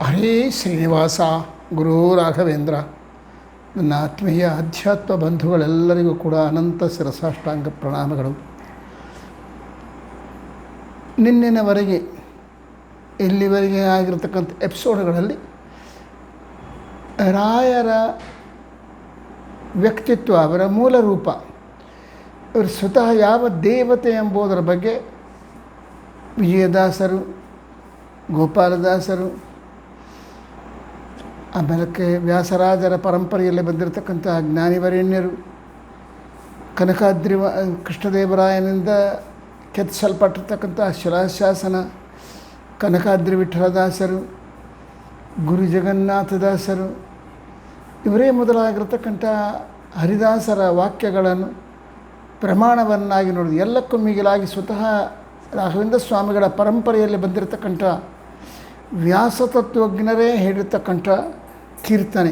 ಹರೇ ಶ್ರೀನಿವಾಸ ಗುರು ರಾಘವೇಂದ್ರ. ನನ್ನ ಆತ್ಮೀಯ ಅಧ್ಯಾತ್ಮ ಬಂಧುಗಳೆಲ್ಲರಿಗೂ ಕೂಡ ಅನಂತ ಶಿರಸಾಷ್ಟಾಂಗ ಪ್ರಣಾಮಗಳು. ನಿನ್ನೆವರೆಗೆ ಇಲ್ಲಿವರೆಗೆ ಆಗಿರತಕ್ಕಂಥ ಎಪಿಸೋಡ್ಗಳಲ್ಲಿ ರಾಯರ ವ್ಯಕ್ತಿತ್ವ, ಅವರ ಮೂಲ ರೂಪ, ಅವರು ಸ್ವತಃ ಯಾವ ದೇವತೆ ಎಂಬುದರ ಬಗ್ಗೆ ವಿಜಯದಾಸರು, ಗೋಪಾಲದಾಸರು, ಆಮೇಲೆ ವ್ಯಾಸರಾಜರ ಪರಂಪರೆಯಲ್ಲಿ ಬಂದಿರತಕ್ಕಂಥ ಜ್ಞಾನಿವರೇಣ್ಯರು, ಕನಕಾದ್ರಿ ಕೃಷ್ಣದೇವರಾಯನಿಂದ ಕೆತ್ತಿಸಲ್ಪಟ್ಟಿರ್ತಕ್ಕಂಥ ಶಿಲಾಶಾಸನ, ಕನಕಾದ್ರಿ ವಿಠಲದಾಸರು, ಗುರು ಜಗನ್ನಾಥದಾಸರು, ಇವರೇ ಮೊದಲಾಗಿರ್ತಕ್ಕಂಥ ಹರಿದಾಸರ ವಾಕ್ಯಗಳನ್ನು ಪ್ರಮಾಣವನ್ನಾಗಿ ನೋಡಿದ ಎಲ್ಲಕ್ಕೂ ಮಿಗಿಲಾಗಿ ಸ್ವತಃ ರಾಘವೇಂದ್ರ ಸ್ವಾಮಿಗಳ ಪರಂಪರೆಯಲ್ಲಿ ಬಂದಿರತಕ್ಕಂಥ ವ್ಯಾಸತತ್ವಜ್ಞರೇ ಹೇಳಿರ್ತಕ್ಕಂಥ ಕೀರ್ತನೆ,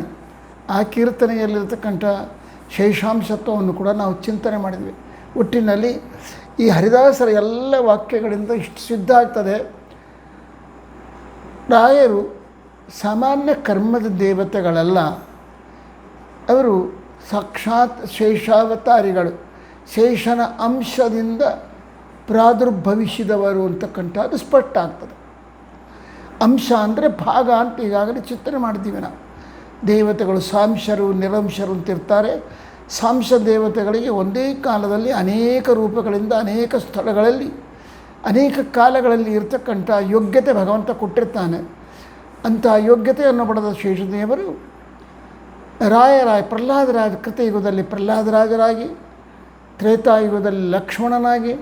ಆ ಕೀರ್ತನೆಯಲ್ಲಿರ್ತಕ್ಕಂಥ ಶೇಷಾಂಶತ್ವವನ್ನು ಕೂಡ ನಾವು ಚಿಂತನೆ ಮಾಡಿದ್ವಿ. ಒಟ್ಟಿನಲ್ಲಿ ಈ ಹರಿದಾಸರ ಎಲ್ಲ ವಾಕ್ಯಗಳಿಂದ ಇಷ್ಟು ಸಿದ್ಧ ಆಗ್ತದೆ, ರಾಯರು ಸಾಮಾನ್ಯ ಕರ್ಮದ ದೇವತೆಗಳಲ್ಲ, ಅವರು ಸಾಕ್ಷಾತ್ ಶೇಷಾವತಾರಿಗಳು, ಶೇಷನ ಅಂಶದಿಂದ ಪ್ರಾದುರ್ಭವಿಸಿದವರು ಅಂತಕ್ಕಂಥದ್ದು ಸ್ಪಷ್ಟ ಆಗ್ತದೆ. ಅಂಶ ಅಂದರೆ ಭಾಗ ಅಂತ ಈಗಾಗಲೇ ಚಿಂತನೆ ಮಾಡಿದ್ದೀವಿ ನಾವು. ದೇವತೆಗಳು ಸಾಂಶರು ನಿರಂಶರು ಅಂತಿರ್ತಾರೆ. ಸಾಂಶ ದೇವತೆಗಳಿಗೆ ಒಂದೇ ಕಾಲದಲ್ಲಿ ಅನೇಕ ರೂಪಗಳಿಂದ ಅನೇಕ ಸ್ಥಳಗಳಲ್ಲಿ ಅನೇಕ ಕಾಲಗಳಲ್ಲಿ ಇರತಕ್ಕಂಥ ಯೋಗ್ಯತೆ ಭಗವಂತ ಕೊಟ್ಟಿರ್ತಾನೆ. ಅಂಥ ಯೋಗ್ಯತೆಯನ್ನು ಪಡೆದ ಶೇಷದೇವರು ಪ್ರಹ್ಲಾದರಾಜ ಕೃತಯುಗದಲ್ಲಿ ಪ್ರಹ್ಲಾದರಾಜರಾಗಿ, ತ್ರೇತಾಯುಗದಲ್ಲಿ ಲಕ್ಷ್ಮಣನಾಗಿ,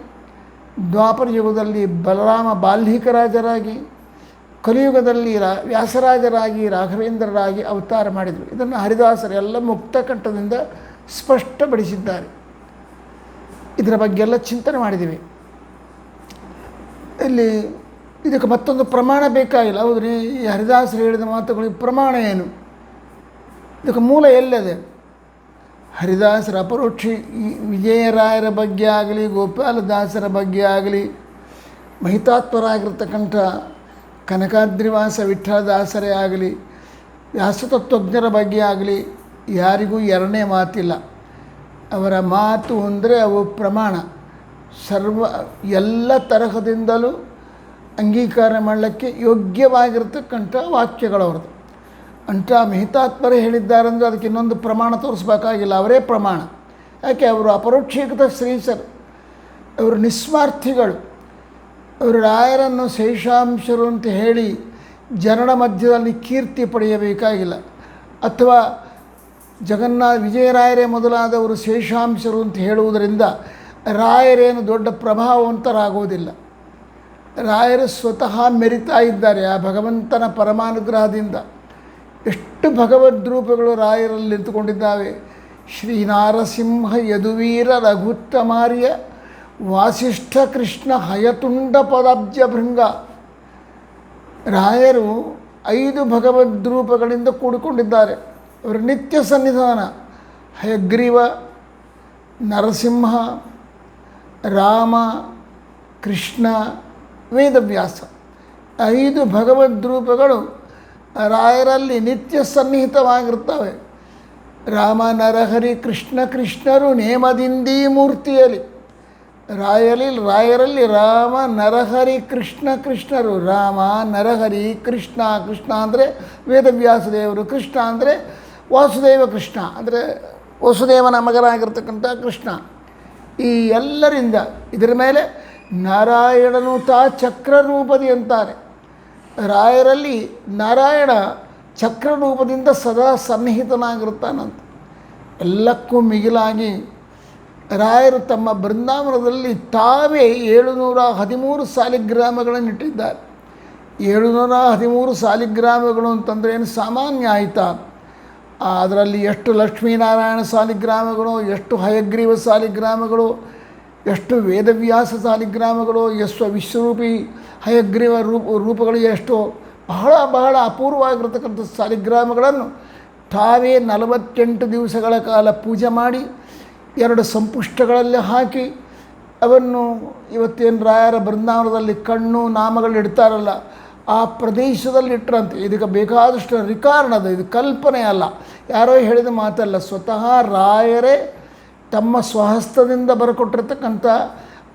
ದ್ವಾಪರ ಯುಗದಲ್ಲಿ ಬಲರಾಮ ಬಾಲ್ಮೀಕರಾಜರಾಗಿ, ಕಲಿಯುಗದಲ್ಲಿ ವ್ಯಾಸರಾಜರಾಗಿ, ರಾಘವೇಂದ್ರರಾಗಿ ಅವತಾರ ಮಾಡಿದರು. ಇದನ್ನು ಹರಿದಾಸರು ಎಲ್ಲ ಮುಕ್ತಕಂಠದಿಂದ ಸ್ಪಷ್ಟಪಡಿಸಿದ್ದಾರೆ. ಇದರ ಬಗ್ಗೆ ಎಲ್ಲ ಚಿಂತನೆ ಮಾಡಿದ್ದೀವಿ. ಇಲ್ಲಿ ಇದಕ್ಕೆ ಮತ್ತೊಂದು ಪ್ರಮಾಣ ಬೇಕಾಗಿಲ್ಲ. ಹೌದ್ರಿ, ಈ ಹರಿದಾಸರು ಹೇಳಿದ ಮಾತುಗಳಿಗೆ ಪ್ರಮಾಣ ಏನು? ಇದಕ್ಕೆ ಮೂಲ ಎಲ್ಲದೆ? ಹರಿದಾಸರ ಅಪರೋಕ್ಷ ವಿಜಯರಾಯರ ಬಗ್ಗೆ ಆಗಲಿ, ಗೋಪಾಲದಾಸರ ಬಗ್ಗೆ ಆಗಲಿ, ಮಹಿತಾತ್ಮರಾಗಿರ್ತಕ್ಕಂಥ ಕನಕಾದ್ರಿವಾಸ ವಿಠಲದಾಸರೇ ಆಗಲಿ, ವ್ಯಾಸತತ್ವಜ್ಞರ ಬಗ್ಗೆ ಆಗಲಿ, ಯಾರಿಗೂ ಎರಡನೇ ಮಾತಿಲ್ಲ. ಅವರ ಮಾತು ಅಂದರೆ ಅವು ಪ್ರಮಾಣ, ಎಲ್ಲ ತರಹದಿಂದಲೂ ಅಂಗೀಕಾರ ಮಾಡಲಿಕ್ಕೆ ಯೋಗ್ಯವಾಗಿರ್ತಕ್ಕಂಥ ವಾಕ್ಯಗಳವ್ರದ್ದು. ಅಂಥ ಮಹಿತಾತ್ಮರೇ ಹೇಳಿದ್ದಾರೆಂದರೆ ಅದಕ್ಕೆ ಇನ್ನೊಂದು ಪ್ರಮಾಣ ತೋರಿಸ್ಬೇಕಾಗಿಲ್ಲ, ಅವರೇ ಪ್ರಮಾಣ. ಯಾಕೆ? ಅವರು ಅಪರೋಕ್ಷಿತ ಶ್ರೀಸರು, ಅವರು ನಿಸ್ವಾರ್ಥಿಗಳು. ಅವರು ರಾಯರನ್ನು ಶೇಷಾಂಶರು ಅಂತ ಹೇಳಿ ಜನರ ಮಧ್ಯದಲ್ಲಿ ಕೀರ್ತಿ ಪಡೆಯಬೇಕಾಗಿಲ್ಲ, ಅಥವಾ ವಿಜಯರಾಯರೇ ಮೊದಲಾದವರು ಶೇಷಾಂಶರು ಅಂತ ಹೇಳುವುದರಿಂದ ರಾಯರೇನು ದೊಡ್ಡ ಪ್ರಭಾವವಂತರಾಗುವುದಿಲ್ಲ. ರಾಯರು ಸ್ವತಃ ಮೆರಿತಾ ಇದ್ದಾರೆ ಆ ಭಗವಂತನ ಪರಮಾನುಗ್ರಹದಿಂದ. ಎಷ್ಟು ಭಗವದ್ರೂಪಗಳು ರಾಯರಲ್ಲಿ ನಿಂತುಕೊಂಡಿದ್ದಾವೆ. ಶ್ರೀನಾರಸಿಂಹ ಯದುವೀರ ರಘುತ್ತಮಾರ್ಯ ವಾಸಿಷ್ಠ ಕೃಷ್ಣ ಹಯತುಂಡ ಪದಾಬ್ಜ ಭೃಂಗ. ರಾಯರು 5 ಭಗವದ್ರೂಪಗಳಿಂದ ಕೂಡಿಕೊಂಡಿದ್ದಾರೆ. ಅವರ ನಿತ್ಯ ಸನ್ನಿಧಾನ ಹಯಗ್ರೀವ, ನರಸಿಂಹ, ರಾಮ, ಕೃಷ್ಣ, ವೇದವ್ಯಾಸ. 5 ಭಗವದ್ರೂಪಗಳು ರಾಯರಲ್ಲಿ ನಿತ್ಯ ಸನ್ನಿಹಿತವಾಗಿರ್ತವೆ. ರಾಮ ನರಹರಿ ಕೃಷ್ಣ ಕೃಷ್ಣರು ನೇಮದಿಂದೀ ಮೂರ್ತಿಯಲ್ಲಿ. ರಾಯರಲ್ಲಿ ರಾಮ ನರಹರಿ ಕೃಷ್ಣ ಕೃಷ್ಣರು. ರಾಮ ನರಹರಿ ಕೃಷ್ಣ. ಕೃಷ್ಣ ಅಂದರೆ ವೇದವ್ಯಾಸ ದೇವರು, ಕೃಷ್ಣ ಅಂದರೆ ವಾಸುದೇವ ಕೃಷ್ಣ, ಅಂದರೆ ವಸುದೇವನ ಮಗನಾಗಿರ್ತಕ್ಕಂಥ ಕೃಷ್ಣ. ಈ ಎಲ್ಲರಿಂದ ಇದರ ಮೇಲೆ ನಾರಾಯಣನು ಚಕ್ರರೂಪದಿ ಅಂತಾರೆ. ರಾಯರಲ್ಲಿ ನಾರಾಯಣ ಚಕ್ರರೂಪದಿಂದ ಸದಾ ಸನ್ನಿಹಿತನಾಗಿರ್ತಾನಂತ. ಎಲ್ಲಕ್ಕೂ ಮಿಗಿಲಾಗಿ ರಾಯರು ತಮ್ಮ ಬೃಂದಾವನದಲ್ಲಿ ತಾವೇ 713 ಸಾಲಿಗ್ರಾಮಗಳನ್ನು ಇಟ್ಟಿದ್ದಾರೆ. 713 ಸಾಲಿಗ್ರಾಮಗಳು ಅಂತಂದರೆ ಏನು ಸಾಮಾನ್ಯ ಆಯಿತಾ? ಅದರಲ್ಲಿ ಎಷ್ಟು ಲಕ್ಷ್ಮೀನಾರಾಯಣ ಸಾಲಿಗ್ರಾಮಗಳು, ಎಷ್ಟು ಹಯಗ್ರೀವ ಸಾಲಿಗ್ರಾಮಗಳು, ಎಷ್ಟು ವೇದವ್ಯಾಸ ಸಾಲಿಗ್ರಾಮಗಳು, ಎಷ್ಟು ವಿಶ್ವರೂಪಿ ಹಯಗ್ರೀವ ರೂಪಗಳು, ಎಷ್ಟು ಬಹಳ ಅಪೂರ್ವವಾಗಿರ್ತಕ್ಕಂಥ ಸಾಲಿಗ್ರಾಮಗಳನ್ನು ತಾವೇ 48 ದಿವಸಗಳ ಕಾಲ ಪೂಜೆ ಮಾಡಿ 2 ಸಂಪುಷ್ಟಗಳಲ್ಲಿ ಹಾಕಿ ಅವನ್ನು ಇವತ್ತೇನು ರಾಯರ ಬೃಂದಾವನದಲ್ಲಿ ಕಣ್ಣು ನಾಮಗಳು ಇಡ್ತಾರಲ್ಲ, ಆ ಪ್ರದೇಶದಲ್ಲಿ ಇಟ್ಟರಂತೆ. ಇದಕ್ಕೆ ಬೇಕಾದಷ್ಟು ರಿಕಾರ್ಡ್ ಅದು, ಇದು ಕಲ್ಪನೆ ಅಲ್ಲ, ಯಾರೋ ಹೇಳಿದ ಮಾತಲ್ಲ. ಸ್ವತಃ ರಾಯರೇ ತಮ್ಮ ಸ್ವಹಸ್ತದಿಂದ ಬರೆಕೊಟ್ಟಿರ್ತಕ್ಕಂಥ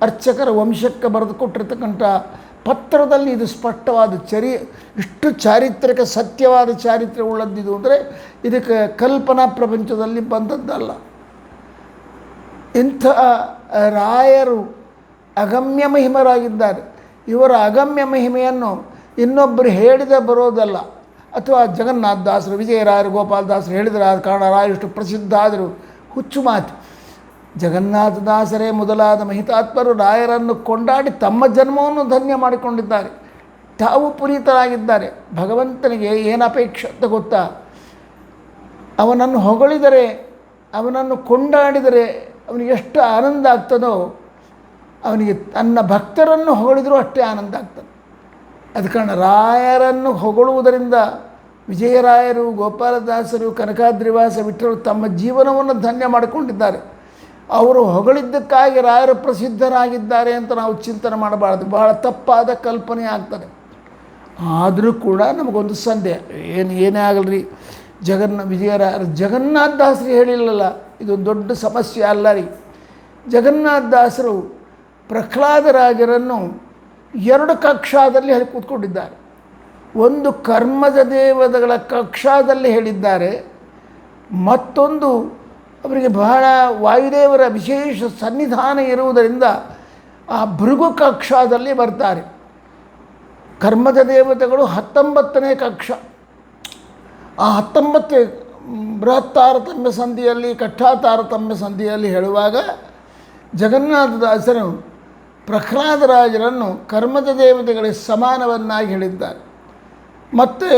ಅರ್ಚಕರ ವಂಶಕ್ಕೆ ಬರೆದು ಕೊಟ್ಟಿರ್ತಕ್ಕಂಥ ಪತ್ರದಲ್ಲಿ ಇದು ಸ್ಪಷ್ಟವಾದ ಇಷ್ಟು ಚಾರಿತ್ರಿಕ ಸತ್ಯವಾದ ಚಾರಿತ್ರ್ಯ ಉಳ್ಳದ್ದಿದು ಅಂದರೆ ಇದಕ್ಕೆ ಕಲ್ಪನಾ ಪ್ರಪಂಚದಲ್ಲಿ ಬಂದದ್ದಲ್ಲ. ಇಂಥ ರಾಯರು ಅಗಮ್ಯ ಮಹಿಮರಾಗಿದ್ದಾರೆ. ಇವರ ಅಗಮ್ಯ ಮಹಿಮೆಯನ್ನು ಇನ್ನೊಬ್ಬರು ಹೇಳಿದ ಬರೋದಲ್ಲ. ಅಥವಾ ಜಗನ್ನಾಥ ದಾಸರು, ವಿಜಯರಾಯರು, ಗೋಪಾಲದಾಸರು ಹೇಳಿದರೆ ಆದ ಕಾರಣ ರಾಯಷ್ಟು ಪ್ರಸಿದ್ಧ ಆದರು, ಹುಚ್ಚು ಮಾತು. ಜಗನ್ನಾಥದಾಸರೇ ಮೊದಲಾದ ಮಹಿತಾತ್ಮರು ರಾಯರನ್ನು ಕೊಂಡಾಡಿ ತಮ್ಮ ಜನ್ಮವನ್ನು ಧನ್ಯ ಮಾಡಿಕೊಂಡಿದ್ದಾರೆ. ತಾವು ಪುನೀತರಾಗಿದ್ದಾರೆ. ಭಗವಂತನಿಗೆ ಏನು ಅಪೇಕ್ಷೆ ಅಂತ ಗೊತ್ತಾ? ಅವನನ್ನು ಹೊಗಳಿದರೆ, ಅವನನ್ನು ಕೊಂಡಾಡಿದರೆ ಅವನಿಗೆ ಎಷ್ಟು ಆನಂದ ಆಗ್ತದೋ, ಅವನಿಗೆ ತನ್ನ ಭಕ್ತರನ್ನು ಹೊಗಳಿದರೂ ಅಷ್ಟೇ ಆನಂದ ಆಗ್ತದೆ. ಅದ ಕಾರಣ ರಾಯರನ್ನು ಹೊಗಳುವುದರಿಂದ ವಿಜಯರಾಯರು, ಗೋಪಾಲದಾಸರು, ಕನಕಾದ್ರಿವಾಸ ವಿಠ್ಠಲರು ತಮ್ಮ ಜೀವನವನ್ನು ಧನ್ಯ ಮಾಡಿಕೊಂಡಿದ್ದಾರೆ. ಅವರು ಹೊಗಳಿದ್ದಕ್ಕಾಗಿ ರಾಯರು ಪ್ರಸಿದ್ಧರಾಗಿದ್ದಾರೆ ಅಂತ ನಾವು ಚಿಂತನೆ ಮಾಡಬಾರ್ದು. ಬಹಳ ತಪ್ಪಾದ ಕಲ್ಪನೆ ಆಗ್ತದೆ. ಆದರೂ ಕೂಡ ನಮಗೊಂದು ಸಂದೇಹ, ಏನೇ ಆಗಲ್ರಿ, ಜಗನ್ನಾಥ ದಾಸರು ಹೇಳಿಲ್ಲಲ್ಲ, ಇದೊಂದು ದೊಡ್ಡ ಸಮಸ್ಯೆ ಅಲ್ಲ ರೀ. ಜಗನ್ನಾಥ ದಾಸರು ಪ್ರಹ್ಲಾದರಾಜರನ್ನು 2 ಕಕ್ಷಾದಲ್ಲಿ ಹೇಳಿ ಕೂತ್ಕೊಂಡಿದ್ದಾರೆ. ಒಂದು ಕರ್ಮದ ದೇವತೆಗಳ ಕಕ್ಷಾದಲ್ಲಿ ಹೇಳಿದ್ದಾರೆ, ಮತ್ತೊಂದು ಅವರಿಗೆ ಬಹಳ ವಾಯುದೇವರ ವಿಶೇಷ ಸನ್ನಿಧಾನ ಇರುವುದರಿಂದ ಆ ಭೃಗು ಕಕ್ಷಾದಲ್ಲಿ ಬರ್ತಾರೆ. ಕರ್ಮದ ದೇವತೆಗಳು 19ನೇ ಕಕ್ಷ. ಆ 19 ಬೃಹತ್ ತಾರತಮ್ಯ ಸಂಧಿಯಲ್ಲಿ, ಕಟ್ಟಾ ತಾರತಮ್ಯ ಸಂಧಿಯಲ್ಲಿ ಹೇಳುವಾಗ ಜಗನ್ನಾಥದಾಸರು ಪ್ರಹ್ಲಾದರಾಜರನ್ನು ಕರ್ಮದ ದೇವತೆಗಳಿಗೆ ಸಮಾನವನ್ನಾಗಿ ಹೇಳಿದ್ದಾರೆ. ಮತ್ತು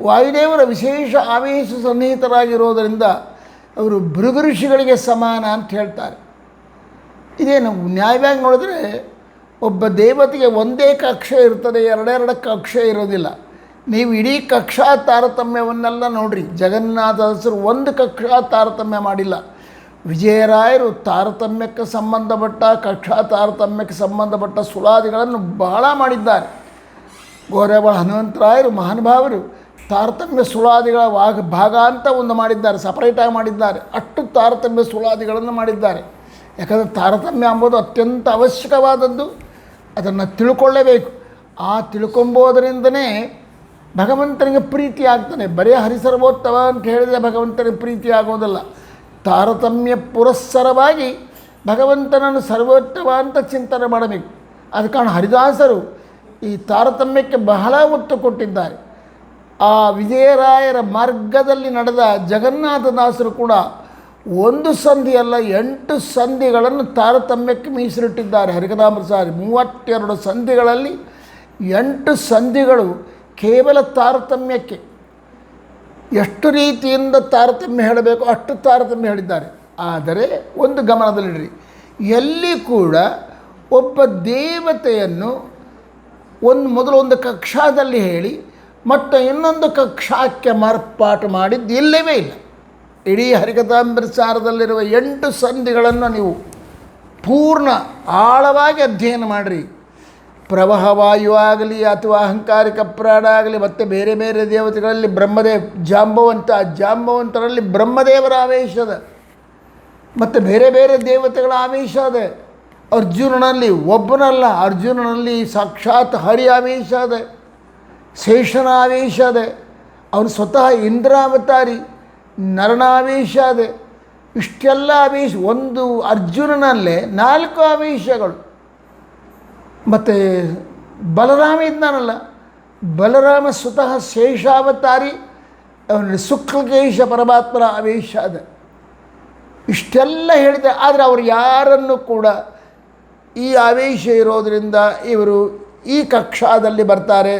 ವಾಯುದೇವರ ವಿಶೇಷ ಆವೇಶ ಸನ್ನಿಹಿತರಾಗಿರೋದರಿಂದ ಅವರು ಭೃಗು ಋಷಿಗಳಿಗೆ ಸಮಾನ ಅಂತ ಹೇಳ್ತಾರೆ. ಇದೇನು ನ್ಯಾಯವಾಗಿ ನೋಡಿದ್ರೆ ಒಬ್ಬ ದೇವತೆಗೆ ಒಂದೇ ಕಕ್ಷೆ ಇರ್ತದೆ, 2 ಕಕ್ಷೆ ಇರೋದಿಲ್ಲ. ನೀವು ಇಡೀ ಕಕ್ಷಾ ತಾರತಮ್ಯವನ್ನೆಲ್ಲ ನೋಡಿರಿ. ಜಗನ್ನಾಥದಾಸರು ಒಂದು ಕಕ್ಷಾ ತಾರತಮ್ಯ ಮಾಡಿಲ್ಲ. ವಿಜಯರಾಯರು ತಾರತಮ್ಯಕ್ಕೆ ಸಂಬಂಧಪಟ್ಟ, ಕಕ್ಷಾ ತಾರತಮ್ಯಕ್ಕೆ ಸಂಬಂಧಪಟ್ಟ ಸುಳಾದಿಗಳನ್ನು ಬಹಳ ಮಾಡಿದ್ದಾರೆ. ಗೋರೆಬಾಳ ಹನುಮಂತರಾಯರು ಮಹಾನುಭಾವರು ತಾರತಮ್ಯ ಸುಳಾದಿಗಳ ಭಾಗ ಅಂತ ಒಂದು ಮಾಡಿದ್ದಾರೆ, ಸಪರೇಟಾಗಿ ಮಾಡಿದ್ದಾರೆ. ಅಷ್ಟು ತಾರತಮ್ಯ ಸುಳಾದಿಗಳನ್ನು ಮಾಡಿದ್ದಾರೆ. ಯಾಕಂದರೆ ತಾರತಮ್ಯ ಎಂಬುದು ಅತ್ಯಂತ ಅವಶ್ಯಕವಾದದ್ದು, ಅದನ್ನು ತಿಳ್ಕೊಳ್ಳೇಬೇಕು. ಆ ತಿಳ್ಕೊಂಬೋದರಿಂದನೇ ಭಗವಂತನಿಗೆ ಪ್ರೀತಿ ಆಗ್ತಾನೆ. ಬರೀ ಹರಿಸರ್ವೋತ್ತಮ ಅಂತ ಹೇಳಿದರೆ ಭಗವಂತನಿಗೆ ಪ್ರೀತಿ ಆಗೋದಲ್ಲ. ತಾರತಮ್ಯ ಪುರಸ್ಸರವಾಗಿ ಭಗವಂತನನ್ನು ಸರ್ವೋತ್ತಮ ಅಂತ ಚಿಂತನೆ ಮಾಡಬೇಕು. ಆದ ಕಾರಣ ಹರಿದಾಸರು ಈ ತಾರತಮ್ಯಕ್ಕೆ ಬಹಳ ಒತ್ತು ಕೊಟ್ಟಿದ್ದಾರೆ. ಆ ವಿಜಯರಾಯರ ಮಾರ್ಗದಲ್ಲಿ ನಡೆದ ಜಗನ್ನಾಥದಾಸರು ಕೂಡ 1 ಸಂಧಿಯಲ್ಲ 8 ಸಂಧಿಗಳನ್ನು ತಾರತಮ್ಯಕ್ಕೆ ಮೀಸಲಿಟ್ಟಿದ್ದಾರೆ. ಹರಿಕಥಾಮೃತಸಾರಿ 32 ಸಂಧಿಗಳಲ್ಲಿ 8 ಸಂಧಿಗಳು ಕೇವಲ ತಾರತಮ್ಯಕ್ಕೆ. ಎಷ್ಟು ರೀತಿಯಿಂದ ತಾರತಮ್ಯ ಹೇಳಬೇಕು ಅಷ್ಟು ತಾರತಮ್ಯ ಹೇಳಿದ್ದಾರೆ. ಆದರೆ ಒಂದು ಗಮನದಲ್ಲಿಡ್ರಿ, ಎಲ್ಲಿ ಕೂಡ ಒಬ್ಬ ದೇವತೆಯನ್ನು ಮೊದಲು ಒಂದು ಕಕ್ಷಾದಲ್ಲಿ ಹೇಳಿ ಮತ್ತು ಇನ್ನೊಂದು ಕಕ್ಷಾಕ್ಕೆ ಮಾರ್ಪಾಟು ಮಾಡಿದ್ದು ಇಲ್ಲವೇ ಇಲ್ಲ. ಇಡೀ ಹರಿಕಥಾಮೃತಸಾರದಲ್ಲಿರುವ 8 ಸಂಧಿಗಳನ್ನು ನೀವು ಪೂರ್ಣ ಆಳವಾಗಿ ಅಧ್ಯಯನ ಮಾಡಿರಿ. ಪ್ರವಾಹವಾಯು ಆಗಲಿ ಅಥವಾ ಅಹಂಕಾರಿಕ ಪ್ರಾಣ ಆಗಲಿ, ಮತ್ತು ಬೇರೆ ಬೇರೆ ದೇವತೆಗಳಲ್ಲಿ ಜಾಂಬವಂತರಲ್ಲಿ ಬ್ರಹ್ಮದೇವರ ಆವೇಶ ಅದ, ಮತ್ತು ಬೇರೆ ಬೇರೆ ದೇವತೆಗಳ ಆವೇಶ ಅದ. ಅರ್ಜುನನಲ್ಲಿ ಒಬ್ಬನಲ್ಲ, ಅರ್ಜುನನಲ್ಲಿ ಸಾಕ್ಷಾತ್ ಹರಿ ಆವೇಶ ಅದ, ಶೇಷನ ಆವೇಶ ಅದೆ, ಅವನು ಸ್ವತಃ ಇಂದ್ರಾವತಾರಿ, ನರನಾವೇಶ ಅದೆ. ಇಷ್ಟೆಲ್ಲ ಆವೇಶ ಒಂದು ಅರ್ಜುನನಲ್ಲೇ 4 ಆವೇಶಗಳು. ಮತ್ತು ಬಲರಾಮ ಇದ್ದಾನಲ್ಲ, ಬಲರಾಮ ಸ್ವತಃ ಶೇಷಾವತಾರಿ, ಅವನಲ್ಲಿ ಶುಕ್ಲಕೇಶ ಪರಮಾತ್ಮನ ಆವೇಶ ಅದೆ. ಇಷ್ಟೆಲ್ಲ ಹೇಳಿದೆ. ಆದರೆ ಅವರು ಯಾರನ್ನು ಕೂಡ ಈ ಆವೇಶ ಇರೋದರಿಂದ ಇವರು ಈ ಕಕ್ಷಾದಲ್ಲಿ ಬರ್ತಾರೆ,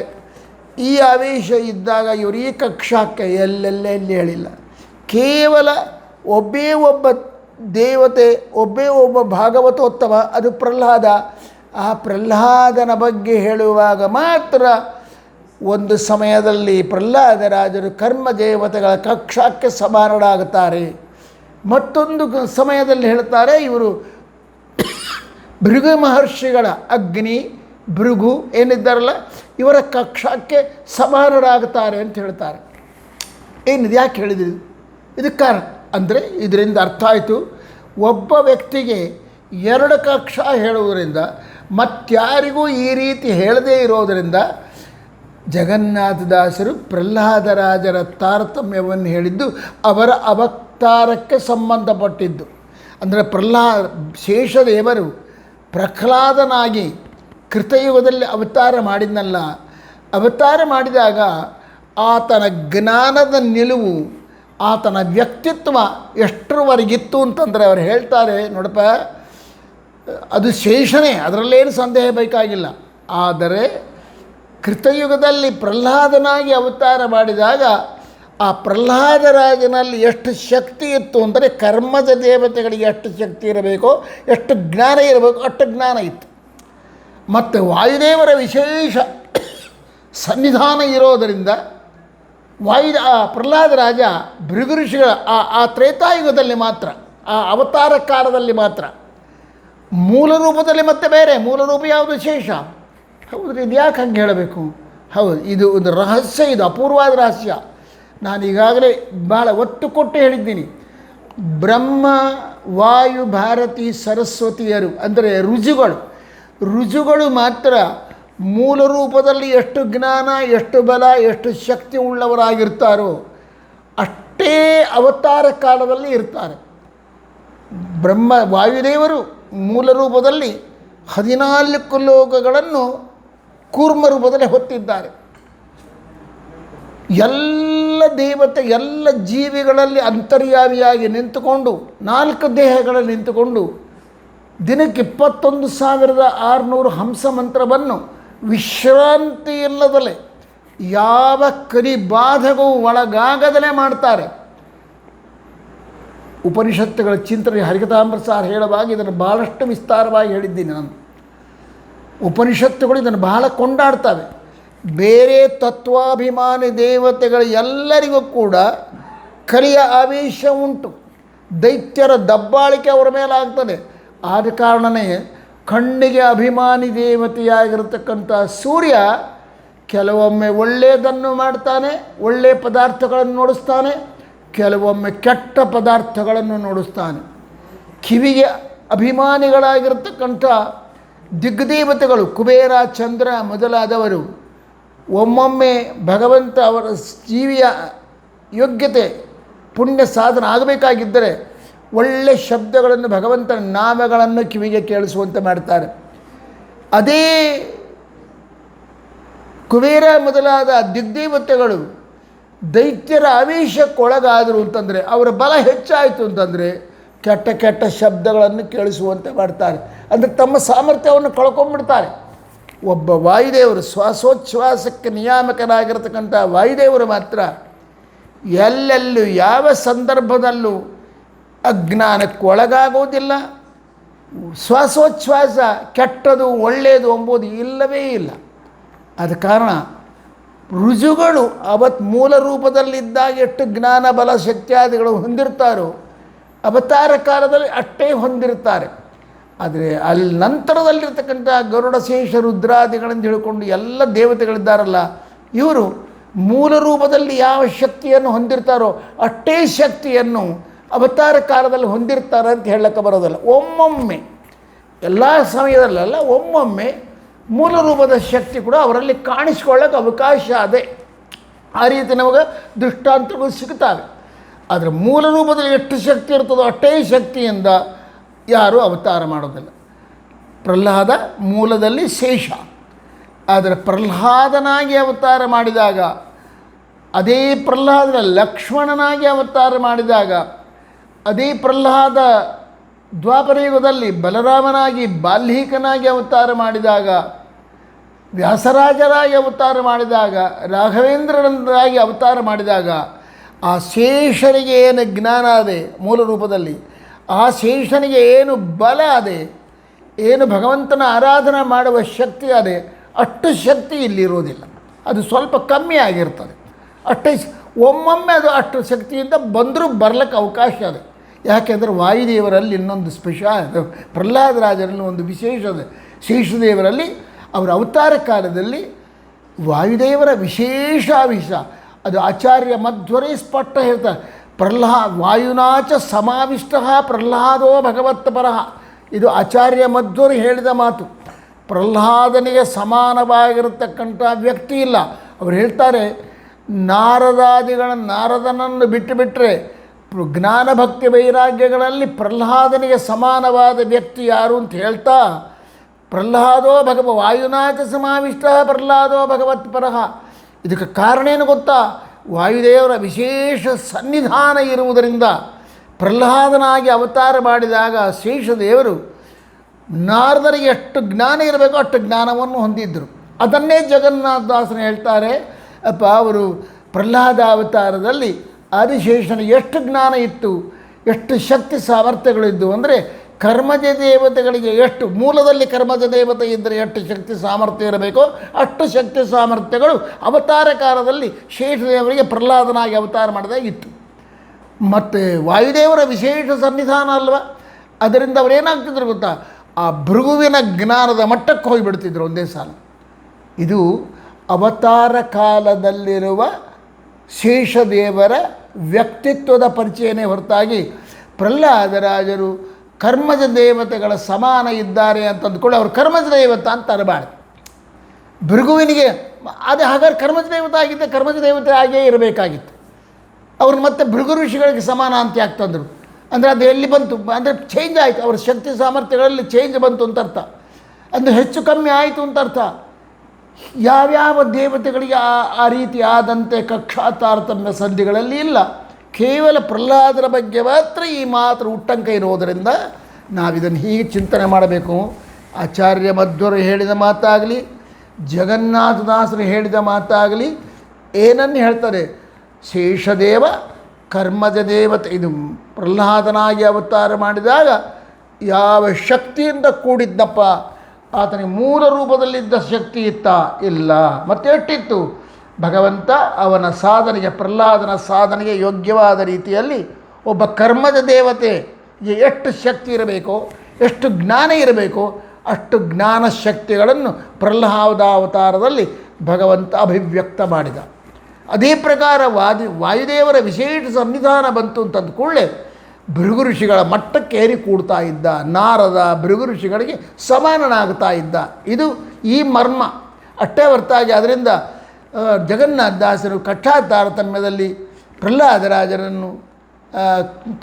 ಈ ಆವೇಶ ಇದ್ದಾಗ ಇವರು ಈ ಕಕ್ಷಾಕ್ಕೆ ಎಲ್ಲಿ ಹೇಳಿಲ್ಲ. ಕೇವಲ ಒಬ್ಬೇ ಒಬ್ಬ ದೇವತೆ, ಒಬ್ಬೇ ಒಬ್ಬ ಭಾಗವತೋತ್ತಮ, ಅದು ಪ್ರಹ್ಲಾದ. ಆ ಪ್ರಹ್ಲಾದನ ಬಗ್ಗೆ ಹೇಳುವಾಗ ಮಾತ್ರ ಒಂದು ಸಮಯದಲ್ಲಿ ಪ್ರಹ್ಲಾದರಾಜರು ಕರ್ಮ ದೇವತೆಗಳ ಕಕ್ಷಾಕ್ಕೆ ಸಮಾನರಾಗುತ್ತಾರೆ. ಮತ್ತೊಂದು ಸಮಯದಲ್ಲಿ ಹೇಳ್ತಾರೆ ಇವರು ಭೃಗು ಮಹರ್ಷಿಗಳ ಅಗ್ನಿ, ಭೃಗು ಏನಿದ್ದಾರಲ್ಲ ಇವರ ಕಕ್ಷಕ್ಕೆ ಸಮಾನರಾಗುತ್ತಾರೆ ಅಂತ ಹೇಳ್ತಾರೆ. ಏನಿದೆ, ಯಾಕೆ ಹೇಳಿದ್ರಿ? ಇದಕ್ಕೆ ಕಾರಣ ಅಂದರೆ ಇದರಿಂದ ಅರ್ಥ ಆಯಿತು, ಒಬ್ಬ ವ್ಯಕ್ತಿಗೆ 2 ಕಕ್ಷ ಹೇಳುವುದರಿಂದ ಮತ್ತಾರಿಗೂ ಈ ರೀತಿ ಹೇಳದೇ ಇರೋದರಿಂದ ಜಗನ್ನಾಥದಾಸರು ಪ್ರಹ್ಲಾದರಾಜರ ತಾರತಮ್ಯವನ್ನು ಹೇಳಿದ್ದು ಅವರ ಅವತಾರಕ್ಕೆ ಸಂಬಂಧಪಟ್ಟಿದ್ದು. ಅಂದರೆ ಶೇಷದೇವರು ಪ್ರಹ್ಲಾದನಾಗಿ ಕೃತಯುಗದಲ್ಲಿ ಅವತಾರ ಮಾಡಿದ್ನಲ್ಲ, ಅವತಾರ ಮಾಡಿದಾಗ ಆತನ ಜ್ಞಾನದ ನಿಲುವು, ಆತನ ವ್ಯಕ್ತಿತ್ವ ಎಷ್ಟರವರೆಗಿತ್ತು ಅಂತಂದರೆ ಅವರು ಹೇಳ್ತಾರೆ, ನೋಡಪ್ಪ ಅದು ಶೇಷನೇ, ಅದರಲ್ಲೇನು ಸಂದೇಹ ಬೇಕಾಗಿಲ್ಲ. ಆದರೆ ಕೃತಯುಗದಲ್ಲಿ ಪ್ರಹ್ಲಾದನಾಗಿ ಅವತಾರ ಮಾಡಿದಾಗ ಆ ಪ್ರಹ್ಲಾದರಾಜನಲ್ಲಿ ಎಷ್ಟು ಶಕ್ತಿ ಇತ್ತು ಅಂದರೆ ಕರ್ಮದ ದೇವತೆಗಳಿಗೆ ಎಷ್ಟು ಶಕ್ತಿ ಇರಬೇಕೋ, ಎಷ್ಟು ಜ್ಞಾನ ಇರಬೇಕು ಅಷ್ಟು ಜ್ಞಾನ ಇತ್ತು. ಮತ್ತು ವಾಯುದೇವರ ವಿಶೇಷ ಸನ್ನಿಧಾನ ಇರೋದರಿಂದ ಆ ಪ್ರಹ್ಲಾದರಾಜ ಭೃಗು ಋಷಿಗಳ ಆ ತ್ರೇತಾಯುಗದಲ್ಲಿ ಮಾತ್ರ, ಆ ಅವತಾರ ಕಾಲದಲ್ಲಿ ಮಾತ್ರ, ಮೂಲ ರೂಪದಲ್ಲಿ ಮತ್ತೆ ಬೇರೆ, ಮೂಲ ರೂಪ ಯಾವುದು? ಶೇಷ. ಹೌದು, ಇದು ಯಾಕೆ ಹಂಗೆ ಹೇಳಬೇಕು? ಹೌದು, ಇದು ಒಂದು ರಹಸ್ಯ, ಇದು ಅಪೂರ್ವವಾದ ರಹಸ್ಯ. ನಾನು ಈಗಾಗಲೇ ಭಾಳ ಒತ್ತು ಕೊಟ್ಟು ಹೇಳಿದ್ದೀನಿ. ಬ್ರಹ್ಮ, ವಾಯು, ಭಾರತಿ, ಸರಸ್ವತಿಯರು ಅಂದರೆ ರುಜುಗಳು ಮಾತ್ರ ಮೂಲ ರೂಪದಲ್ಲಿ ಎಷ್ಟು ಜ್ಞಾನ, ಎಷ್ಟು ಬಲ, ಎಷ್ಟು ಶಕ್ತಿ ಉಳ್ಳವರಾಗಿರ್ತಾರೋ ಅಷ್ಟೇ ಅವತಾರ ಕಾಲದಲ್ಲಿ ಇರ್ತಾರೆ. ವಾಯುದೇವರು ಮೂಲ ರೂಪದಲ್ಲಿ 14 ಲೋಕಗಳನ್ನು ಕೂರ್ಮ ರೂಪದಲ್ಲಿ ಹೊತ್ತಿದ್ದಾರೆ. ಎಲ್ಲ ದೇವತೆ, ಎಲ್ಲ ಜೀವಿಗಳಲ್ಲಿ ಅಂತರ್ಯಾಮಿಯಾಗಿ ನಿಂತುಕೊಂಡು 4 ದೇಹಗಳಲ್ಲಿ ನಿಂತುಕೊಂಡು ದಿನಕ್ಕೆ 21,600 ಹಂಸ ಮಂತ್ರವನ್ನು ವಿಶ್ರಾಂತಿ ಇಲ್ಲದಲೇ ಯಾವ ಕರಿಬಾಧಗೂ ಒಳಗಾಗದಲೇ ಮಾಡ್ತಾರೆ. ಉಪನಿಷತ್ತುಗಳ ಚಿಂತನೆ ಹರಿಕಥಾಮೃತಸಾರ ಹೇಳುವಾಗ ಇದನ್ನು ಭಾಳಷ್ಟು ವಿಸ್ತಾರವಾಗಿ ಹೇಳಿದ್ದೀನಿ ನಾನು. ಉಪನಿಷತ್ತುಗಳು ಇದನ್ನು ಬಹಳ ಕೊಂಡಾಡ್ತವೆ. ಬೇರೆ ತತ್ವಾಭಿಮಾನಿ ದೇವತೆಗಳು ಎಲ್ಲರಿಗೂ ಕೂಡ ಕಲಿಯ ಆವೇಶ ಉಂಟು, ದೈತ್ಯರ ದಬ್ಬಾಳಿಕೆ ಅವರ ಮೇಲಾಗ್ತದೆ. ಆದ ಕಾರಣವೇ ಕಣ್ಣಿಗೆ ಅಭಿಮಾನಿ ದೇವತೆಯಾಗಿರತಕ್ಕಂಥ ಸೂರ್ಯ ಕೆಲವೊಮ್ಮೆ ಒಳ್ಳೆಯದನ್ನು ಮಾಡ್ತಾನೆ, ಒಳ್ಳೆಯ ಪದಾರ್ಥಗಳನ್ನು ನೋಡಿಸ್ತಾನೆ, ಕೆಲವೊಮ್ಮೆ ಕೆಟ್ಟ ಪದಾರ್ಥಗಳನ್ನು ನೋಡಿಸ್ತಾನೆ. ಕಿವಿಗೆ ಅಭಿಮಾನಿಗಳಾಗಿರ್ತಕ್ಕಂಥ ದಿಗ್ದೇವತೆಗಳು ಕುಬೇರ, ಚಂದ್ರ ಮೊದಲಾದವರು ಒಮ್ಮೊಮ್ಮೆ ಭಗವಂತ ಅವರ ಜೀವಿಯ ಯೋಗ್ಯತೆ ಪುಣ್ಯ ಸಾಧನ ಆಗಬೇಕಾಗಿದ್ದರೆ ಒಳ್ಳೆಯ ಶಬ್ದಗಳನ್ನು, ಭಗವಂತನ ನಾಮಗಳನ್ನು ಕಿವಿಗೆ ಕೇಳಿಸುವಂತೆ ಮಾಡ್ತಾರೆ. ಅದೇ ಕುಬೇರ ಮೊದಲಾದ ದಿಗ್ದೇವತೆಗಳು ದೈತ್ಯರ ಆವೇಶಕ್ಕೊಳಗಾದರು ಅಂತಂದರೆ, ಅವರ ಬಲ ಹೆಚ್ಚಾಯಿತು ಅಂತಂದರೆ ಕೆಟ್ಟ ಕೆಟ್ಟ ಶಬ್ದಗಳನ್ನು ಕೇಳಿಸುವಂತೆ ಮಾಡ್ತಾರೆ. ಅಂದರೆ ತಮ್ಮ ಸಾಮರ್ಥ್ಯವನ್ನು ಕಳ್ಕೊಂಡ್ಬಿಡ್ತಾರೆ. ಒಬ್ಬ ವಾಯುದೇವರು ಶ್ವಾಸೋಚ್ಛ್ವಾಸಕ್ಕೆ ನಿಯಾಮಕನಾಗಿರ್ತಕ್ಕಂಥ ವಾಯುದೇವರು ಮಾತ್ರ ಎಲ್ಲೆಲ್ಲೂ ಯಾವ ಸಂದರ್ಭದಲ್ಲೂ ಅಜ್ಞಾನಕ್ಕೆ ಒಳಗಾಗೋದಿಲ್ಲ. ಶ್ವಾಸೋಚ್ಛ್ವಾಸ ಕೆಟ್ಟದು ಒಳ್ಳೆಯದು ಎಂಬುದು ಇಲ್ಲವೇ ಇಲ್ಲ. ಆದ ಕಾರಣ ರುಜುಗಳು ಅವತ್ತು ಮೂಲ ರೂಪದಲ್ಲಿದ್ದಾಗ ಎಷ್ಟು ಜ್ಞಾನ, ಬಲ, ಶಕ್ತಿಯಾದಿಗಳು ಹೊಂದಿರ್ತಾರೋ ಅವತಾರ ಕಾಲದಲ್ಲಿ ಅಷ್ಟೇ ಹೊಂದಿರ್ತಾರೆ. ಆದರೆ ಅಲ್ಲಿ ನಂತರದಲ್ಲಿರ್ತಕ್ಕಂಥ ಗರುಡ, ಶೇಷ, ರುದ್ರಾದಿಗಳನ್ನು ಹೇಳಿಕೊಂಡು ಎಲ್ಲ ದೇವತೆಗಳಿದ್ದಾರಲ್ಲ, ಇವರು ಮೂಲ ರೂಪದಲ್ಲಿ ಯಾವ ಶಕ್ತಿಯನ್ನು ಹೊಂದಿರ್ತಾರೋ ಅಷ್ಟೇ ಶಕ್ತಿಯನ್ನು ಅವತಾರ ಕಾಲದಲ್ಲಿ ಹೊಂದಿರ್ತಾರೆ ಅಂತ ಹೇಳಕ್ಕೆ ಬರೋದಲ್ಲ. ಒಮ್ಮೊಮ್ಮೆ, ಎಲ್ಲ ಸಮಯದಲ್ಲ, ಒಮ್ಮೊಮ್ಮೆ ಮೂಲ ರೂಪದ ಶಕ್ತಿ ಕೂಡ ಅವರಲ್ಲಿ ಕಾಣಿಸ್ಕೊಳ್ಳೋಕೆ ಅವಕಾಶ ಅದೇ. ಆ ರೀತಿ ನಮಗೆ ದೃಷ್ಟಾಂತಗಳು ಸಿಗ್ತವೆ. ಆದರೆ ಮೂಲ ರೂಪದಲ್ಲಿ ಎಷ್ಟು ಶಕ್ತಿ ಇರ್ತದೋ ಅಷ್ಟೇ ಶಕ್ತಿಯಿಂದ ಯಾರೂ ಅವತಾರ ಮಾಡೋದಿಲ್ಲ. ಪ್ರಹ್ಲಾದ ಮೂಲದಲ್ಲಿ ಶೇಷ, ಆದರೆ ಪ್ರಹ್ಲಾದನಾಗಿ ಅವತಾರ ಮಾಡಿದಾಗ, ಅದೇ ಪ್ರಹ್ಲಾದನ ಲಕ್ಷ್ಮಣನಾಗಿ ಅವತಾರ ಮಾಡಿದಾಗ, ಅದೇ ಪ್ರಹ್ಲಾದ ದ್ವಾಪರಯುಗದಲ್ಲಿ ಬಲರಾಮನಾಗಿ, ಬಾಲ್ಮೀಕನಾಗಿ ಅವತಾರ ಮಾಡಿದಾಗ, ವ್ಯಾಸರಾಜರಾಗಿ ಅವತಾರ ಮಾಡಿದಾಗ, ರಾಘವೇಂದ್ರನಾಗಿ ಅವತಾರ ಮಾಡಿದಾಗ, ಆ ಶೇಷನಿಗೆ ಏನು ಜ್ಞಾನ ಅದೆ ಮೂಲ ರೂಪದಲ್ಲಿ, ಆ ಶೇಷನಿಗೆ ಏನು ಬಲ ಅದೆ, ಏನು ಭಗವಂತನ ಆರಾಧನೆ ಮಾಡುವ ಶಕ್ತಿ ಅದೆ, ಅಷ್ಟು ಶಕ್ತಿ ಇಲ್ಲಿರೋದಿಲ್ಲ. ಅದು ಸ್ವಲ್ಪ ಕಮ್ಮಿ ಆಗಿರ್ತದೆ ಅಷ್ಟೇ. ಒಮ್ಮೊಮ್ಮೆ ಅದು ಅಷ್ಟು ಶಕ್ತಿಯಿಂದ ಬಂದರೂ ಬರಲಿಕ್ಕೆ ಅವಕಾಶ ಇದೆ. ಯಾಕೆಂದರೆ ವಾಯುದೇವರಲ್ಲಿ ಇನ್ನೊಂದು ಸ್ಪೆಷಲ್, ಪ್ರಹ್ಲಾದರಾಜರಲ್ಲಿ ಒಂದು ವಿಶೇಷ ಇದೆ. ಶೇಷದೇವರಲ್ಲಿ ಅವರ ಅವತಾರ ಕಾಲದಲ್ಲಿ ವಾಯುದೇವರ ವಿಶೇಷ ಆವೇಶ, ಅದು ಆಚಾರ್ಯ ಮಧ್ವರೇ ಸ್ಪಷ್ಟ ಹೇಳ್ತಾರೆ. ವಾಯುನಾಚ ಸಮಾವಿಷ್ಟ ಪ್ರಹ್ಲಾದೋ ಭಗವತ್ ಪರಃ. ಇದು ಆಚಾರ್ಯ ಮಧ್ವರು ಹೇಳಿದ ಮಾತು. ಪ್ರಹ್ಲಾದನಿಗೆ ಸಮಾನವಾಗಿರತಕ್ಕಂಥ ವ್ಯಕ್ತಿ ಇಲ್ಲ. ಅವರು ಹೇಳ್ತಾರೆ, ನಾರದನನ್ನು ಬಿಟ್ಟರೆ ಜ್ಞಾನ ಭಕ್ತಿ ವೈರಾಗ್ಯಗಳಲ್ಲಿ ಪ್ರಹ್ಲಾದನಿಗೆ ಸಮಾನವಾದ ವ್ಯಕ್ತಿ ಯಾರು ಅಂತ ಹೇಳ್ತಾ, ಪ್ರಹ್ಲಾದೋ ವಾಯುನಾಚ ಸಮಾವಿಷ್ಟ ಪ್ರಹ್ಲಾದೋ ಭಗವತ್ ಪರಃ. ಇದಕ್ಕೆ ಕಾರಣ ಏನು ಗೊತ್ತಾ? ವಾಯುದೇವರ ವಿಶೇಷ ಸನ್ನಿಧಾನ ಇರುವುದರಿಂದ ಪ್ರಹ್ಲಾದನಾಗಿ ಅವತಾರ ಮಾಡಿದಾಗ ಶೇಷದೇವರು ನಾರದರಿಗೆ ಎಷ್ಟು ಜ್ಞಾನ ಇರಬೇಕೋ ಅಷ್ಟು ಜ್ಞಾನವನ್ನು ಹೊಂದಿದ್ದರು. ಅದನ್ನೇ ಜಗನ್ನಾಥದಾಸರು ಹೇಳ್ತಾರೆ, ಅಪ್ಪ ಅವರು ಪ್ರಹ್ಲಾದ ಅವತಾರದಲ್ಲಿ ಆದಿಶೇಷನಿಗೆ ಎಷ್ಟು ಜ್ಞಾನ ಇತ್ತು, ಎಷ್ಟು ಶಕ್ತಿ ಸಾಮರ್ಥ್ಯಗಳಿದ್ದು ಅಂದರೆ ಕರ್ಮಜ ದೇವತೆಗಳಿಗೆ ಎಷ್ಟು ಮೂಲದಲ್ಲಿ ಕರ್ಮಜ ದೇವತೆ ಇದ್ದರೆ ಎಷ್ಟು ಶಕ್ತಿ ಸಾಮರ್ಥ್ಯ ಇರಬೇಕೋ ಅಷ್ಟು ಶಕ್ತಿ ಸಾಮರ್ಥ್ಯಗಳು ಅವತಾರ ಕಾಲದಲ್ಲಿ ಶೇಷದೇವರಿಗೆ ಪ್ರಹ್ಲಾದನಾಗಿ ಅವತಾರ ಮಾಡಿದಾಗ ಇತ್ತು. ಮತ್ತು ವಾಯುದೇವರ ವಿಶೇಷ ಸನ್ನಿಧಾನ ಅಲ್ವ, ಅದರಿಂದ ಅವರೇನಾಗ್ತಿದ್ರು ಗೊತ್ತಾ? ಆ ಭೃಗುವಿನ ಜ್ಞಾನದ ಮಟ್ಟಕ್ಕೆ ಹೋಗಿಬಿಡ್ತಿದ್ರು ಒಂದೇ ಸಾಲ. ಇದು ಅವತಾರ ಕಾಲದಲ್ಲಿರುವ ಶೇಷದೇವರ ವ್ಯಕ್ತಿತ್ವದ ಪರಿಚಯನೇ ಹೊರತಾಗಿ ಪ್ರಹ್ಲಾದರಾಜರು ಕರ್ಮಜ ದೇವತೆಗಳ ಸಮಾನ ಇದ್ದಾರೆ ಅಂತ ಅಂದ್ಕೊಳ್ಳಿ ಅವರು ಕರ್ಮಜ ದೇವತೆ ಅಂತ ಅರಬಾರ್ದು. ಭೃಗುವಿನಿಗೆ ಅದು ಹಾಗಾದ್ರೆ ಕರ್ಮಜ ದೇವತೆ ಆಗಿದ್ದೆ ಕರ್ಮಜ ದೇವತೆ ಆಗೇ ಇರಬೇಕಾಗಿತ್ತು. ಅವ್ರನ್ನ ಮತ್ತೆ ಭೃಗು ಋಷಿಗಳಿಗೆ ಸಮಾನ ಅಂತ ಯಾಕೆ ತಂದರು ಅಂದರೆ ಅದು ಎಲ್ಲಿ ಬಂತು ಅಂದರೆ ಚೇಂಜ್ ಆಯಿತು, ಅವ್ರ ಶಕ್ತಿ ಸಾಮರ್ಥ್ಯಗಳಲ್ಲಿ ಚೇಂಜ್ ಬಂತು ಅಂತ ಅರ್ಥ. ಅಂದರೆ ಹೆಚ್ಚು ಕಮ್ಮಿ ಆಯಿತು ಅಂತ ಅರ್ಥ. ಯಾವ್ಯಾವ ದೇವತೆಗಳಿಗೆ ಆ ರೀತಿ ಆದಂತೆ ಕಕ್ಷಾ ತಾರತಮ್ಯ ಸಂಧಿಗಳಲ್ಲಿ ಇಲ್ಲ. ಕೇವಲ ಪ್ರಹ್ಲಾದರ ಬಗ್ಗೆ ಮಾತ್ರ ಈ ಮಾತ್ರ ಉಟ್ಟಂಕ ಇರೋದರಿಂದ ನಾವಿದನ್ನು ಹೀಗೆ ಚಿಂತನೆ ಮಾಡಬೇಕು. ಆಚಾರ್ಯ ಮಧ್ವರು ಹೇಳಿದ ಮಾತಾಗಲಿ, ಜಗನ್ನಾಥದಾಸರು ಹೇಳಿದ ಮಾತಾಗಲಿ ಏನನ್ನು ಹೇಳ್ತಾರೆ? ಶೇಷದೇವ ಕರ್ಮಜ ದೇವತೆ, ಇದು ಪ್ರಹ್ಲಾದನಾಗಿ ಅವತಾರ ಮಾಡಿದಾಗ ಯಾವ ಶಕ್ತಿಯಿಂದ ಕೂಡಿದ್ದಪ್ಪ? ಆತನಿಗೆ ಮೂಲ ರೂಪದಲ್ಲಿದ್ದ ಶಕ್ತಿ ಇತ್ತ? ಇಲ್ಲ. ಮತ್ತೆ ಎಷ್ಟಿತ್ತು? ಭಗವಂತ ಅವನ ಸಾಧನೆಗೆ, ಪ್ರಹ್ಲಾದನ ಸಾಧನೆಗೆ ಯೋಗ್ಯವಾದ ರೀತಿಯಲ್ಲಿ ಒಬ್ಬ ಕರ್ಮಜ ದೇವತೆಗೆ ಎಷ್ಟು ಶಕ್ತಿ ಇರಬೇಕೋ, ಎಷ್ಟು ಜ್ಞಾನ ಇರಬೇಕೋ ಅಷ್ಟು ಜ್ಞಾನ ಶಕ್ತಿಗಳನ್ನು ಪ್ರಹ್ಲಾದ ಅವತಾರದಲ್ಲಿ ಭಗವಂತ ಅಭಿವ್ಯಕ್ತ ಮಾಡಿದ. ಅದೇ ಪ್ರಕಾರ ವಾಯುದೇವರ ವಿಶೇಷ ಸನ್ನಿಧಾನ ಬಂತು ಅಂತಂದ ಕೂಡಲೇ ಭೃಗು ಋಷಿಗಳ ಮಟ್ಟಕ್ಕೆ ಏರಿ ಕೂಡ್ತಾ ಇದ್ದ. ನಾರದ ಭೃಗು ಋಷಿಗಳಿಗೆ ಸಮಾನನಾಗ್ತಾ ಇದ್ದ. ಇದು ಈ ಮರ್ಮ ಅಷ್ಟೇ ಹೊರತಾಗಿ ಅದರಿಂದ ಜಗನ್ನಾಥದಾಸರು ಕಕ್ಷಾ ತಾರತಮ್ಯದಲ್ಲಿ ಪ್ರಹ್ಲಾದರಾಜರನ್ನು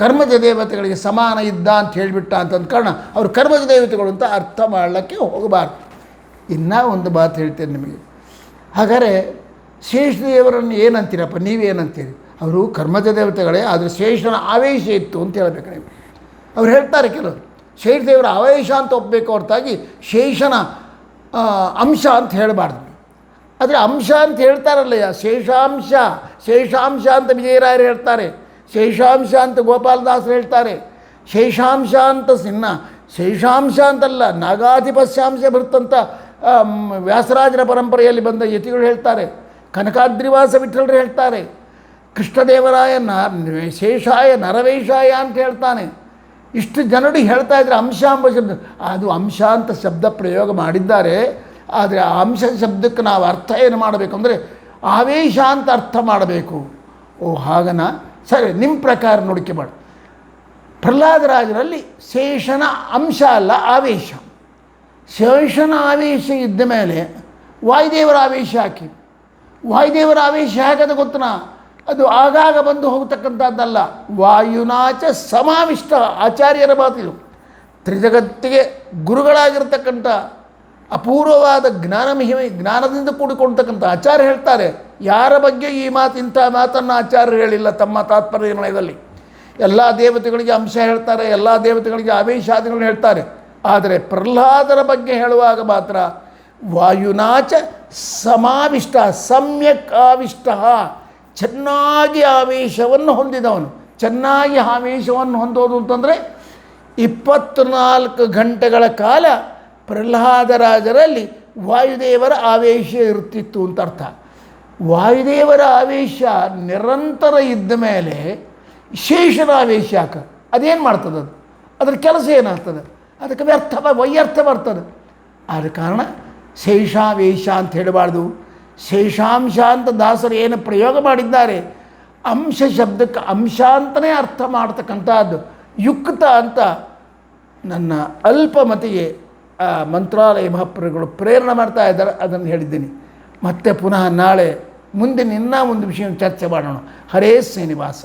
ಕರ್ಮಜ ದೇವತೆಗಳಿಗೆ ಸಮಾನ ಇದ್ದ ಅಂತ ಹೇಳಿಬಿಟ್ಟ ಅಂತಂದ ಕಾರಣ ಅವರು ಕರ್ಮಜ ದೇವತೆಗಳು ಅಂತ ಅರ್ಥ ಮಾಡಲಿಕ್ಕೆ ಹೋಗಬಾರ್ದು. ಇನ್ನೂ ಒಂದು ಮಾತು ಹೇಳ್ತೇನೆ ನಿಮಗೆ. ಹಾಗಾದರೆ ಶೇಷದೇವರನ್ನು ಏನಂತೀರಪ್ಪ, ನೀವೇನಂತೀರಿ? ಅವರು ಕರ್ಮಜ ದೇವತೆಗಳೇ, ಆದರೆ ಶೇಷನ ಆವೇಶ ಇತ್ತು ಅಂತ ಹೇಳಬೇಕು ನೀವು. ಅವ್ರು ಹೇಳ್ತಾರೆ ಕೆಲವರು ಶೇಷದೇವರ ಆವೇಶ ಅಂತ ಒಪ್ಪಬೇಕು ಹೊರತಾಗಿ ಶೇಷನ ಅಂಶ ಅಂತ ಹೇಳಬಾರ್ದು. ಆದರೆ ಅಂಶ ಅಂತ ಹೇಳ್ತಾರಲ್ಲಯ್ಯ, ಶೇಷಾಂಶ ಅಂತ ವಿಜಯರಾಯರು ಹೇಳ್ತಾರೆ, ಶೇಷಾಂಶ ಅಂತ ಗೋಪಾಲದಾಸರು ಹೇಳ್ತಾರೆ, ಶೇಷಾಂಶ ಅಂತ ಶೇಷಾಂಶ ಅಂತಲ್ಲ, ನಾಗಾಧಿಪಸ್ಯಾಂಶ ಬರುತ್ತಂತ ವ್ಯಾಸರಾಜರ ಪರಂಪರೆಯಲ್ಲಿ ಬಂದ ಯತಿಗಳು ಹೇಳ್ತಾರೆ, ಕನಕಾದ್ರಿವಾಸ ವಿಠಲರು ಹೇಳ್ತಾರೆ, ಕೃಷ್ಣದೇವರಾಯ ಶೇಷಾಯ ನರವೇಶಾಯ ಅಂತ ಹೇಳ್ತಾನೆ. ಇಷ್ಟು ಜನರು ಹೇಳ್ತಾ ಇದ್ರೆ ಅಂಶ ಎಂಬ ಶಬ್ದ, ಅದು ಅಂಶ ಅಂತ ಶಬ್ದ ಪ್ರಯೋಗ ಮಾಡಿದ್ದಾರೆ. ಆದರೆ ಆ ಅಂಶ ಶಬ್ದಕ್ಕೆ ನಾವು ಅರ್ಥ ಏನು ಮಾಡಬೇಕು ಅಂದರೆ ಆವೇಶ ಅಂತ ಅರ್ಥ ಮಾಡಬೇಕು. ಓ ಹಾಗನ, ಸರಿ, ನಿಮ್ಮ ಪ್ರಕಾರ ನೋಡಿಕೆ ಮಾಡಿ. ಪ್ರಹ್ಲಾದರಾಜರಲ್ಲಿ ಶೇಷನ ಅಂಶ ಅಲ್ಲ, ಆವೇಶ. ಶೇಷನ ಆವೇಶ ಇದ್ದ ಮೇಲೆ ವಾಯುದೇವರ ಆವೇಶ ಹಾಕಿ. ವಾಯುದೇವರ ಆವೇಶ ಹೇಗದ ಗೊತ್ತನಾ? ಅದು ಆಗಾಗ ಬಂದು ಹೋಗ್ತಕ್ಕಂಥದ್ದಲ್ಲ. ವಾಯುನಾಚ ಸಮಾವಿಷ್ಟ, ಆಚಾರ್ಯರ ಮಾತಿದು. ತ್ರಿಜಗತ್ತಿಗೆ ಗುರುಗಳಾಗಿರ್ತಕ್ಕಂಥ ಅಪೂರ್ವವಾದ ಜ್ಞಾನದಿಂದ ಕೂಡಿಕೊಳ್ತಕ್ಕಂಥ ಆಚಾರ್ಯ ಹೇಳ್ತಾರೆ. ಯಾರ ಬಗ್ಗೆ ಈ ಇಂಥ ಮಾತನ್ನು ಆಚಾರ್ಯರು ಹೇಳಿಲ್ಲ ತಮ್ಮ ತಾತ್ಪರ್ಯ ನಿರ್ಣಯದಲ್ಲಿ. ಎಲ್ಲ ದೇವತೆಗಳಿಗೆ ಅಂಶ ಹೇಳ್ತಾರೆ, ಎಲ್ಲ ದೇವತೆಗಳಿಗೆ ಆವೇಶಾದಿಗಳನ್ನು ಹೇಳ್ತಾರೆ. ಆದರೆ ಪ್ರಹ್ಲಾದರ ಬಗ್ಗೆ ಹೇಳುವಾಗ ಮಾತ್ರ ವಾಯುನಾಚ ಸಮಾವಿಷ್ಟ, ಸಮ್ಯಕ್ ಆವಿಷ್ಟ, ಚೆನ್ನಾಗಿ ಆವೇಶವನ್ನು ಹೊಂದಿದವನು. ಚೆನ್ನಾಗಿ ಆವೇಶವನ್ನು ಹೊಂದೋದು ಅಂತಂದರೆ 24 ಗಂಟೆಗಳ ಕಾಲ ಪ್ರಹ್ಲಾದರಾಜರಲ್ಲಿ ವಾಯುದೇವರ ಆವೇಶ ಇರುತ್ತಿತ್ತು ಅಂತ ಅರ್ಥ. ವಾಯುದೇವರ ಆವೇಶ ನಿರಂತರ ಇದ್ದ ಮೇಲೆ ಶೇಷನ ಆವೇಶ ಅದೇನು ಮಾಡ್ತದೆ? ಅದ್ರ ಕೆಲಸ ಏನಾಗ್ತದೆ? ಅದಕ್ಕೆ ವೈಯರ್ಥ ಬರ್ತದೆ. ಆದ ಕಾರಣ ಶೇಷಾವೇಶ ಅಂತ ಹೇಳಬಾರ್ದು. ಶೇಷಾಂಶ ಅಂತ ದಾಸರು ಏನು ಪ್ರಯೋಗ ಮಾಡಿದ್ದಾರೆ, ಅಂಶ ಶಬ್ದಕ್ಕೆ ಅಂಶ ಅಂತಲೇ ಅರ್ಥ ಮಾಡ್ತಕ್ಕಂಥದ್ದು ಯುಕ್ತ ಅಂತ ನನ್ನ ಅಲ್ಪಮತಿಗೆ ಮಂತ್ರಾಲಯ ಮಹಾಪ್ರಭುಗಳು ಪ್ರೇರಣೆ ಮಾಡ್ತಾ ಇದ್ದಾರೆ. ಅದನ್ನು ಹೇಳಿದ್ದೀನಿ. ಮತ್ತೆ ಪುನಃ ನಾಳೆ ಮುಂದೆ ಇನ್ನೂ ಒಂದು ವಿಷಯ ಚರ್ಚೆ ಮಾಡೋಣ. ಹರೇ ಶ್ರೀನಿವಾಸ.